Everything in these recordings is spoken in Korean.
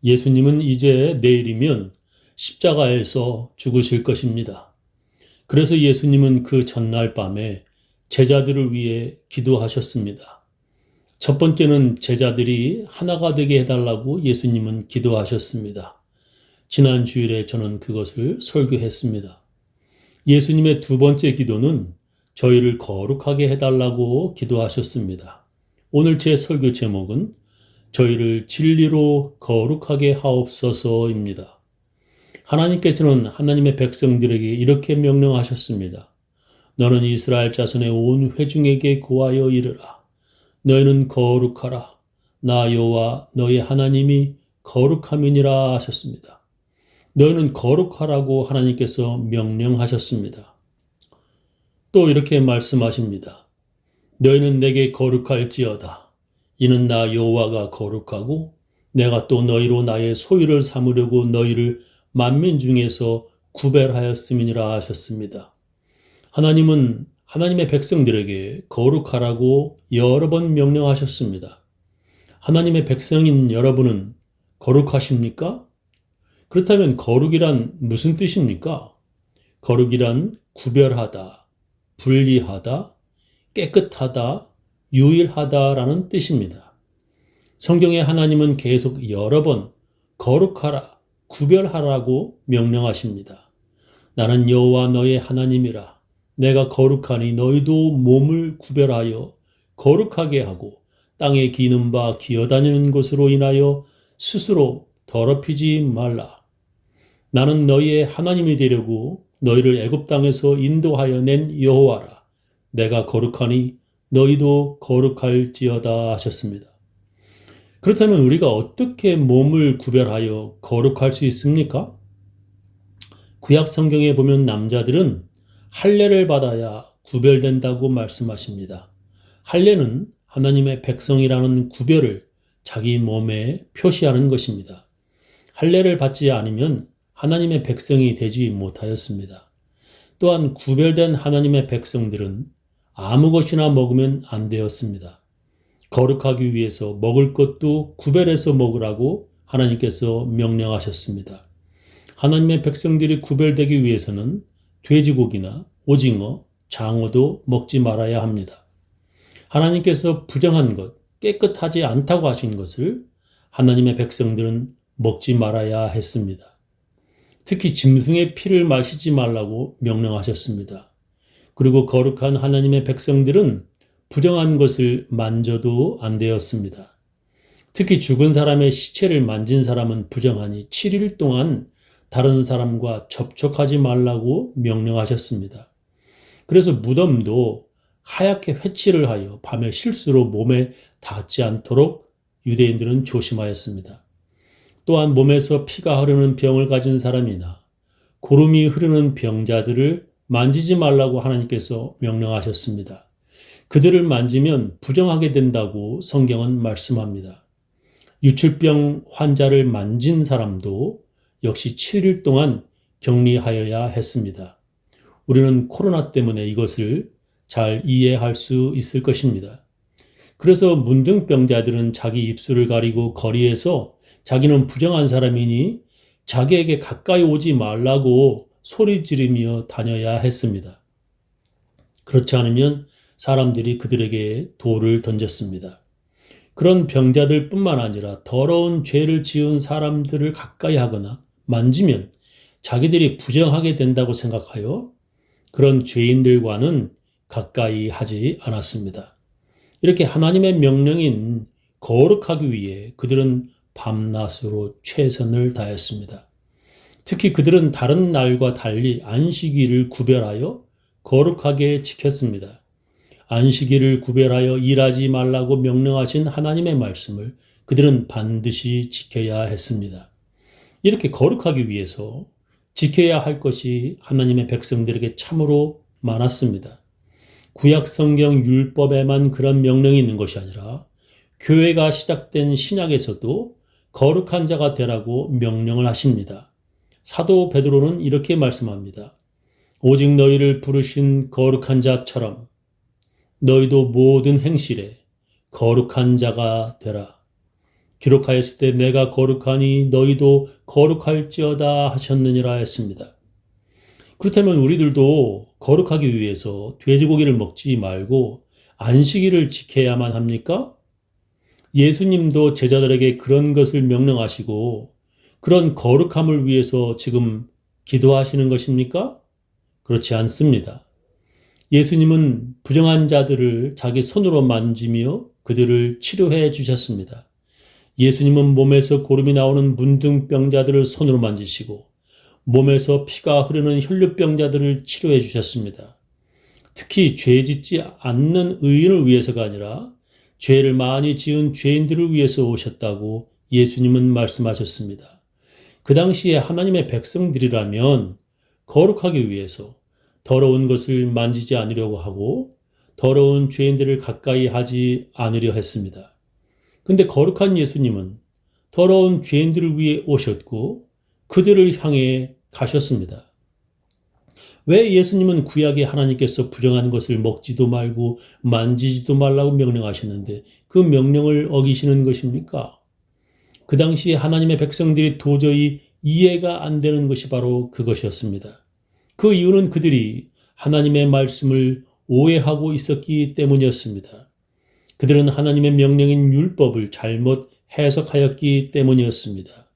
예수님은 이제 내일이면 십자가에서 죽으실 것입니다. 그래서 예수님은 그 전날 밤에 제자들을 위해 기도하셨습니다. 첫 번째는 제자들이 하나가 되게 해달라고 예수님은 기도하셨습니다. 지난 주일에 저는 그것을 설교했습니다. 예수님의 두 번째 기도는 저희를 거룩하게 해달라고 기도하셨습니다. 오늘 제 설교 제목은 저희를 진리로 거룩하게 하옵소서입니다. 하나님께서는 하나님의 백성들에게 이렇게 명령하셨습니다. 너는 이스라엘 자손의 온 회중에게 고하여 이르라. 너희는 거룩하라. 나 여호와 너희 하나님이 거룩함이니라 하셨습니다. 너희는 거룩하라고 하나님께서 명령하셨습니다. 또 이렇게 말씀하십니다. 너희는 내게 거룩할지어다. 이는 나 여호와가 거룩하고 내가 또 너희로 나의 소유를 삼으려고 너희를 만민 중에서 구별하였음이니라 하셨습니다. 하나님은 하나님의 백성들에게 거룩하라고 여러 번 명령하셨습니다. 하나님의 백성인 여러분은 거룩하십니까? 그렇다면 거룩이란 무슨 뜻입니까? 거룩이란 구별하다, 분리하다, 깨끗하다, 유일하다라는 뜻입니다. 성경에 하나님은 계속 여러 번 거룩하라, 구별하라고 명령하십니다. 나는 여호와 너의 하나님이라. 내가 거룩하니 너희도 몸을 구별하여 거룩하게 하고 땅에 기는 바 기어다니는 것으로 인하여 스스로 더럽히지 말라. 나는 너희의 하나님이 되려고 너희를 애굽 땅에서 인도하여 낸 여호와라. 내가 거룩하니 너희도 거룩할지어다 하셨습니다. 그렇다면 우리가 어떻게 몸을 구별하여 거룩할 수 있습니까? 구약 성경에 보면 남자들은 할례를 받아야 구별된다고 말씀하십니다. 할례는 하나님의 백성이라는 구별을 자기 몸에 표시하는 것입니다. 할례를 받지 않으면 하나님의 백성이 되지 못하였습니다. 또한 구별된 하나님의 백성들은 아무 것이나 먹으면 안 되었습니다. 거룩하기 위해서 먹을 것도 구별해서 먹으라고 하나님께서 명령하셨습니다. 하나님의 백성들이 구별되기 위해서는 돼지고기나 오징어, 장어도 먹지 말아야 합니다. 하나님께서 부정한 것, 깨끗하지 않다고 하신 것을 하나님의 백성들은 먹지 말아야 했습니다. 특히 짐승의 피를 마시지 말라고 명령하셨습니다. 그리고 거룩한 하나님의 백성들은 부정한 것을 만져도 안 되었습니다. 특히 죽은 사람의 시체를 만진 사람은 부정하니 7일 동안 다른 사람과 접촉하지 말라고 명령하셨습니다. 그래서 무덤도 하얗게 회칠을 하여 밤에 실수로 몸에 닿지 않도록 유대인들은 조심하였습니다. 또한 몸에서 피가 흐르는 병을 가진 사람이나 고름이 흐르는 병자들을 만지지 말라고 하나님께서 명령하셨습니다. 그들을 만지면 부정하게 된다고 성경은 말씀합니다. 유출병 환자를 만진 사람도 역시 7일 동안 격리하여야 했습니다. 우리는 코로나 때문에 이것을 잘 이해할 수 있을 것입니다. 그래서 문둥병자들은 자기 입술을 가리고 거리에서 자기는 부정한 사람이니 자기에게 가까이 오지 말라고 소리 지르며 다녀야 했습니다. 그렇지 않으면 사람들이 그들에게 돌을 던졌습니다. 그런 병자들 뿐만 아니라 더러운 죄를 지은 사람들을 가까이 하거나 만지면 자기들이 부정하게 된다고 생각하여 그런 죄인들과는 가까이 하지 않았습니다. 이렇게 하나님의 명령인 거룩하기 위해 그들은 밤낮으로 최선을 다했습니다. 특히 그들은 다른 날과 달리 안식일을 구별하여 거룩하게 지켰습니다. 안식일을 구별하여 일하지 말라고 명령하신 하나님의 말씀을 그들은 반드시 지켜야 했습니다. 이렇게 거룩하기 위해서 지켜야 할 것이 하나님의 백성들에게 참으로 많았습니다. 구약 성경 율법에만 그런 명령이 있는 것이 아니라 교회가 시작된 신약에서도 거룩한 자가 되라고 명령을 하십니다. 사도 베드로는 이렇게 말씀합니다. 오직 너희를 부르신 거룩한 자처럼 너희도 모든 행실에 거룩한 자가 되라. 기록하였을 때 내가 거룩하니 너희도 거룩할지어다 하셨느니라 했습니다. 그렇다면 우리들도 거룩하기 위해서 돼지고기를 먹지 말고 안식일을 지켜야만 합니까? 예수님도 제자들에게 그런 것을 명령하시고 그런 거룩함을 위해서 지금 기도하시는 것입니까? 그렇지 않습니다. 예수님은 부정한 자들을 자기 손으로 만지며 그들을 치료해 주셨습니다. 예수님은 몸에서 고름이 나오는 문둥병자들을 손으로 만지시고 몸에서 피가 흐르는 혈류병자들을 치료해 주셨습니다. 특히 죄 짓지 않는 의인을 위해서가 아니라 죄를 많이 지은 죄인들을 위해서 오셨다고 예수님은 말씀하셨습니다. 그 당시에 하나님의 백성들이라면 거룩하기 위해서 더러운 것을 만지지 않으려고 하고 더러운 죄인들을 가까이 하지 않으려 했습니다. 근데 거룩한 예수님은 더러운 죄인들을 위해 오셨고 그들을 향해 가셨습니다. 왜 예수님은 구약에 하나님께서 부정한 것을 먹지도 말고 만지지도 말라고 명령하셨는데 그 명령을 어기시는 것입니까? 그 당시에 하나님의 백성들이 도저히 이해가 안 되는 것이 바로 그것이었습니다. 그 이유는 그들이 하나님의 말씀을 오해하고 있었기 때문이었습니다. 그들은 하나님의 명령인 율법을 잘못 해석하였기 때문이었습니다.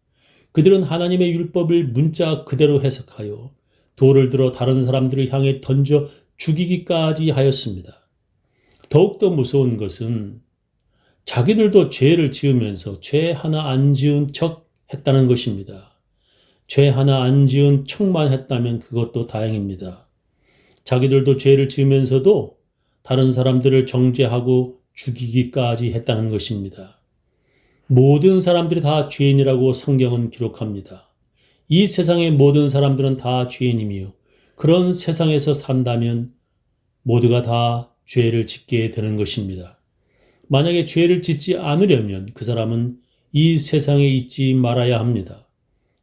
그들은 하나님의 율법을 문자 그대로 해석하여 돌을 들어 다른 사람들을 향해 던져 죽이기까지 하였습니다. 더욱더 무서운 것은 자기들도 죄를 지으면서 죄 하나 안 지은 척 했다는 것입니다. 죄 하나 안 지은 척만 했다면 그것도 다행입니다. 자기들도 죄를 지으면서도 다른 사람들을 정죄하고 죽이기까지 했다는 것입니다. 모든 사람들이 다 죄인이라고 성경은 기록합니다. 이 세상의 모든 사람들은 다 죄인이며 그런 세상에서 산다면 모두가 다 죄를 짓게 되는 것입니다. 만약에 죄를 짓지 않으려면 그 사람은 이 세상에 있지 말아야 합니다.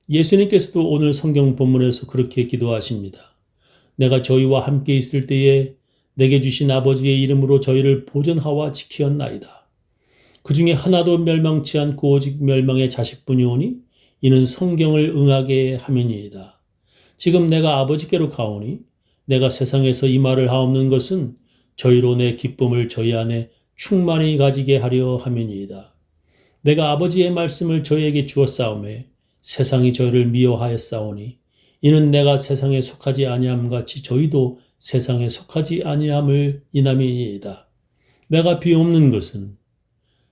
예수님께서도 오늘 성경 본문에서 그렇게 기도하십니다. 내가 저희와 함께 있을 때에 내게 주신 아버지의 이름으로 저희를 보존하와 지키었나이다. 그 중에 하나도 멸망치 않고 오직 멸망의 자식뿐이오니 이는 성경을 응하게 함이니이다. 지금 내가 아버지께로 가오니 내가 세상에서 이 말을 하옵는 것은 저희로 내 기쁨을 저희 안에 충만히 가지게 하려 함이니이다. 내가 아버지의 말씀을 저희에게 주었사오매 세상이 저희를 미워하였사오니 이는 내가 세상에 속하지 아니함 같이 저희도 세상에 속하지 아니함을 인함이니이다. 내가 비옵는 것은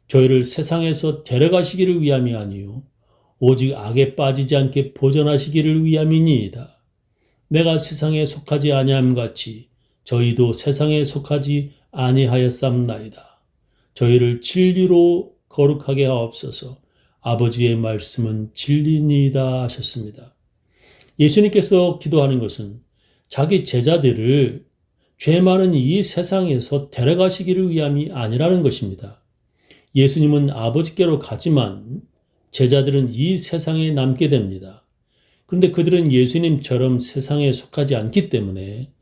저희를 세상에서 데려가시기를 위함이 아니요 오직 악에 빠지지 않게 보존하시기를 위함이니이다. 내가 세상에 속하지 아니함 같이 저희도 세상에 속하지 아니하였삼나이다. 저희를 진리로 거룩하게 하옵소서. 아버지의 말씀은 진리니이다 하셨습니다. 예수님께서 기도하는 것은 자기 제자들을 죄 많은 이 세상에서 데려가시기를 위함이 아니라는 것입니다. 예수님은 아버지께로 가지만 제자들은 이 세상에 남게 됩니다. 그런데 그들은 예수님처럼 세상에 속하지 않기 때문에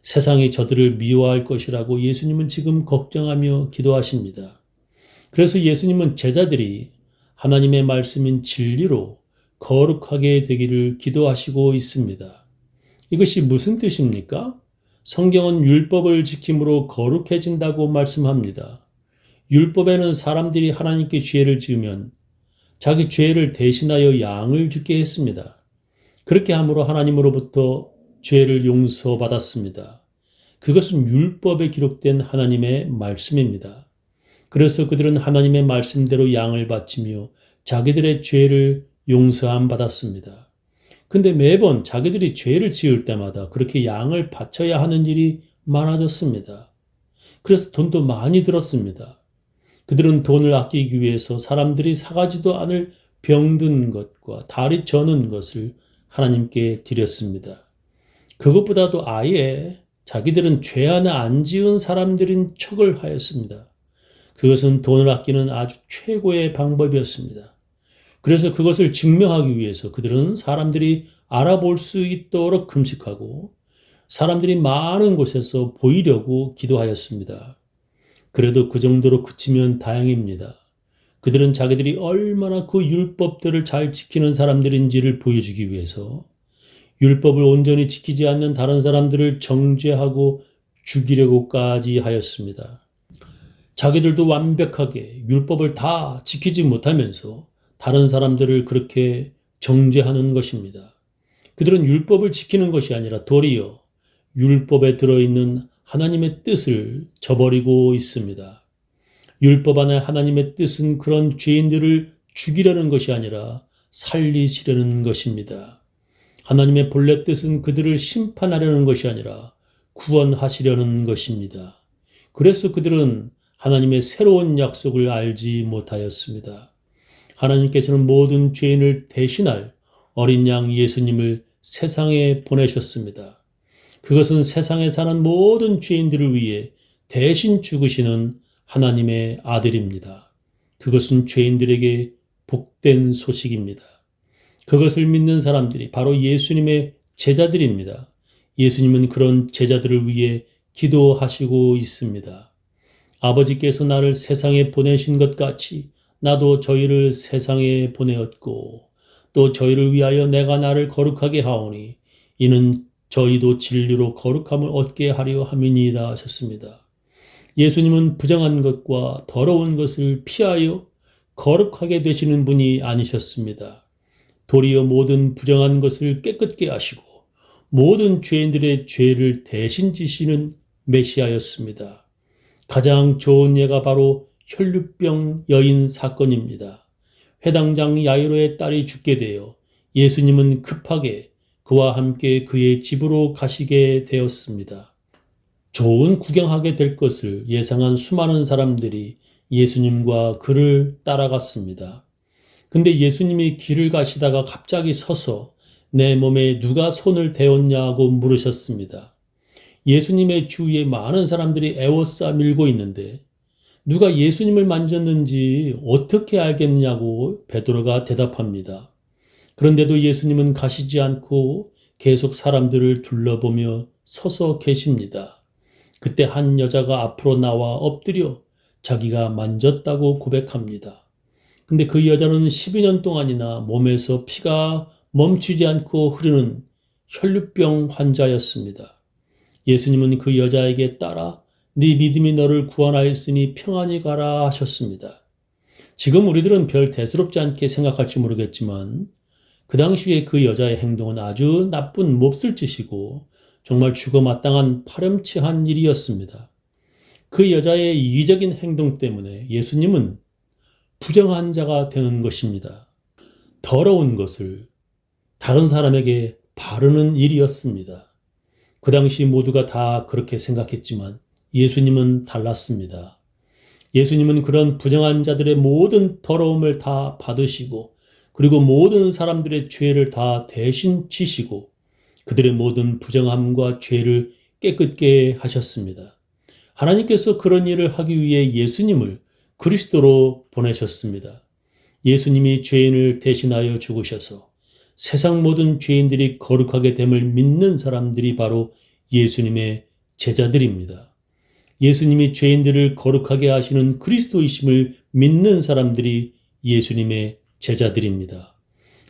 세상이 저들을 미워할 것이라고 예수님은 지금 걱정하며 기도하십니다. 그래서 예수님은 제자들이 하나님의 말씀인 진리로 거룩하게 되기를 기도하시고 있습니다. 이것이 무슨 뜻입니까? 성경은 율법을 지킴으로 거룩해진다고 말씀합니다. 율법에는 사람들이 하나님께 죄를 지으면 자기 죄를 대신하여 양을 죽게 했습니다. 그렇게 함으로 하나님으로부터 죄를 용서받았습니다. 그것은 율법에 기록된 하나님의 말씀입니다. 그래서 그들은 하나님의 말씀대로 양을 바치며 자기들의 죄를 용서함 받았습니다. 근데 매번 자기들이 죄를 지을 때마다 그렇게 양을 바쳐야 하는 일이 많아졌습니다. 그래서 돈도 많이 들었습니다. 그들은 돈을 아끼기 위해서 사람들이 사가지도 않을 병든 것과 다리 저는 것을 하나님께 드렸습니다. 그것보다도 아예 자기들은 죄 하나 안 지은 사람들인 척을 하였습니다. 그것은 돈을 아끼는 아주 최고의 방법이었습니다. 그래서 그것을 증명하기 위해서 그들은 사람들이 알아볼 수 있도록 금식하고 사람들이 많은 곳에서 보이려고 기도하였습니다. 그래도 그 정도로 그치면 다행입니다. 그들은 자기들이 얼마나 그 율법들을 잘 지키는 사람들인지를 보여주기 위해서 율법을 온전히 지키지 않는 다른 사람들을 정죄하고 죽이려고까지 하였습니다. 자기들도 완벽하게 율법을 다 지키지 못하면서 다른 사람들을 그렇게 정죄하는 것입니다. 그들은 율법을 지키는 것이 아니라 도리어 율법에 들어있는 하나님의 뜻을 저버리고 있습니다. 율법 안에 하나님의 뜻은 그런 죄인들을 죽이려는 것이 아니라 살리시려는 것입니다. 하나님의 본래 뜻은 그들을 심판하려는 것이 아니라 구원하시려는 것입니다. 그래서 그들은 하나님의 새로운 약속을 알지 못하였습니다. 하나님께서는 모든 죄인을 대신할 어린 양 예수님을 세상에 보내셨습니다. 그것은 세상에 사는 모든 죄인들을 위해 대신 죽으시는 하나님의 아들입니다. 그것은 죄인들에게 복된 소식입니다. 그것을 믿는 사람들이 바로 예수님의 제자들입니다. 예수님은 그런 제자들을 위해 기도하시고 있습니다. 아버지께서 나를 세상에 보내신 것 같이 나도 저희를 세상에 보내었고 또 저희를 위하여 내가 나를 거룩하게 하오니 이는 저희도 진리로 거룩함을 얻게 하려 함이니이다 하셨습니다. 예수님은 부정한 것과 더러운 것을 피하여 거룩하게 되시는 분이 아니셨습니다. 도리어 모든 부정한 것을 깨끗게 하시고 모든 죄인들의 죄를 대신 지시는 메시아였습니다. 가장 좋은 예가 바로 혈류병 여인 사건입니다. 회당장 야이로의 딸이 죽게 되어 예수님은 급하게 그와 함께 그의 집으로 가시게 되었습니다. 좋은 구경하게 될 것을 예상한 수많은 사람들이 예수님과 그를 따라갔습니다. 근데 예수님이 길을 가시다가 갑자기 서서 내 몸에 누가 손을 대었냐고 물으셨습니다. 예수님의 주위에 많은 사람들이 애워싸 밀고 있는데 누가 예수님을 만졌는지 어떻게 알겠냐고 베드로가 대답합니다. 그런데도 예수님은 가시지 않고 계속 사람들을 둘러보며 서서 계십니다. 그때 한 여자가 앞으로 나와 엎드려 자기가 만졌다고 고백합니다. 근데 그 여자는 12년 동안이나 몸에서 피가 멈추지 않고 흐르는 혈류병 환자였습니다. 예수님은 그 여자에게 따라 네 믿음이 너를 구원하였으니 평안히 가라 하셨습니다. 지금 우리들은 별 대수롭지 않게 생각할지 모르겠지만 그 당시에 그 여자의 행동은 아주 나쁜 몹쓸 짓이고 정말 죽어 마땅한 파렴치한 일이었습니다. 그 여자의 이기적인 행동 때문에 예수님은 부정한 자가 되는 것입니다. 더러운 것을 다른 사람에게 바르는 일이었습니다. 그 당시 모두가 다 그렇게 생각했지만 예수님은 달랐습니다. 예수님은 그런 부정한 자들의 모든 더러움을 다 받으시고 그리고 모든 사람들의 죄를 다 대신 지시고 그들의 모든 부정함과 죄를 깨끗게 하셨습니다. 하나님께서 그런 일을 하기 위해 예수님을 그리스도로 보내셨습니다. 예수님이 죄인을 대신하여 죽으셔서 세상 모든 죄인들이 거룩하게 됨을 믿는 사람들이 바로 예수님의 제자들입니다. 예수님이 죄인들을 거룩하게 하시는 그리스도이심을 믿는 사람들이 예수님의 제자들입니다.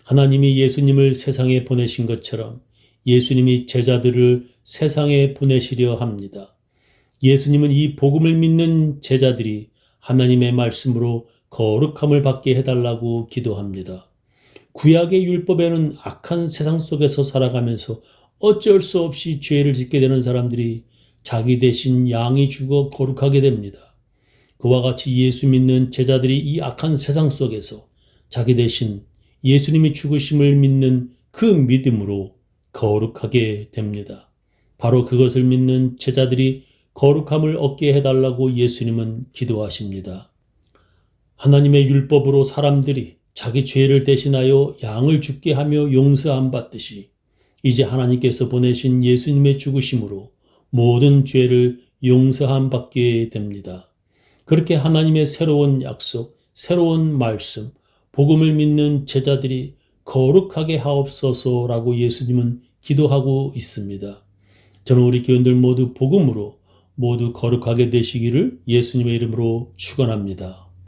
하나님이 예수님을 세상에 보내신 것처럼 예수님이 제자들을 세상에 보내시려 합니다. 예수님은 이 복음을 믿는 제자들이 하나님의 말씀으로 거룩함을 받게 해달라고 기도합니다. 구약의 율법에는 악한 세상 속에서 살아가면서 어쩔 수 없이 죄를 짓게 되는 사람들이 자기 대신 양이 죽어 거룩하게 됩니다. 그와 같이 예수 믿는 제자들이 이 악한 세상 속에서 자기 대신 예수님이 죽으심을 믿는 그 믿음으로 거룩하게 됩니다. 바로 그것을 믿는 제자들이 거룩함을 얻게 해달라고 예수님은 기도하십니다. 하나님의 율법으로 사람들이 자기 죄를 대신하여 양을 죽게 하며 용서함 받듯이 이제 하나님께서 보내신 예수님의 죽으심으로 모든 죄를 용서함 받게 됩니다. 그렇게 하나님의 새로운 약속, 새로운 말씀, 복음을 믿는 제자들이 거룩하게 하옵소서라고 예수님은 기도하고 있습니다. 저는 우리 교인들 모두 복음으로 모두 거룩하게 되시기를 예수님의 이름으로 축원합니다.